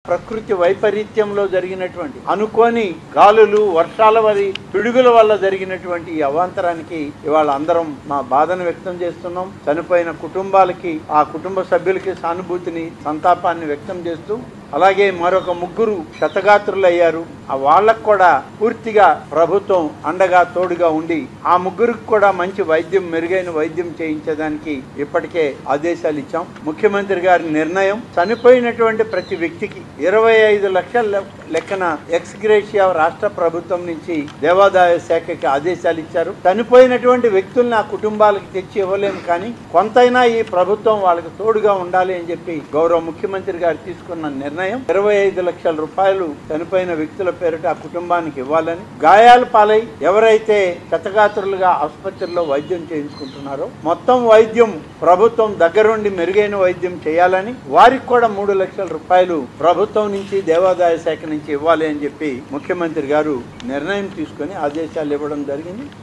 ప్రకృతి వైపరీత్యంలో జరిగినటువంటి అనుకోని గాలులు వర్షాల వరి పిడుగుల వల్ల జరిగినటువంటి ఈ అవాంతరానికి ఇవాళ అందరం మా బాధను వ్యక్తం చేస్తున్నాం. చనిపోయిన కుటుంబాలకి ఆ కుటుంబ సభ్యులకి సానుభూతిని సంతాపాన్ని వ్యక్తం చేస్తూ అలాగే మరొక 3 క్షతగాత్రులయ్యారు. ఆ వాళ్ళకు కూడా పూర్తిగా ప్రభుత్వం అండగా తోడుగా ఉండి ఆ 3కి కూడా మంచి వైద్యం మెరుగైన వైద్యం చేయించడానికి ఇప్పటికే ఆదేశాలు ఇచ్చాం. ముఖ్యమంత్రి గారి నిర్ణయం చనిపోయినటువంటి ప్రతి వ్యక్తికి 25 లక్షల లెక్కన ఎక్స్గ్రేషియా రాష్ట్ర ప్రభుత్వం నుంచి దేవాదాయ శాఖకి ఆదేశాలు ఇచ్చారు. చనిపోయినటువంటి వ్యక్తుల్ని ఆ కుటుంబాలకు తెచ్చి ఇవ్వలేము, కానీ కొంతైనా ఈ ప్రభుత్వం వాళ్ళకి తోడుగా ఉండాలి అని చెప్పి గౌరవ ముఖ్యమంత్రి గారు తీసుకున్న నిర్ణయం 25 లక్షల రూపాయలు చనిపోయిన వ్యక్తుల పేరిట ఆ కుటుంబానికి ఇవ్వాలని, గాయాల పాలై ఎవరైతే క్షతగాత్రులుగా ఆసుపత్రిలో వైద్యం చేయించుకుంటున్నారో మొత్తం వైద్యం ప్రభుత్వం దగ్గరుండి మెరుగైన వైద్యం చేయాలని, వారికి కూడా 3 లక్షల రూపాయలు ప్రభుత్వం నుంచి దేవాదాయ శాఖ నుంచి ఇవ్వాలి అని చెప్పి ముఖ్యమంత్రి గారు నిర్ణయం తీసుకొని ఆదేశాలు ఇవ్వడం జరిగింది.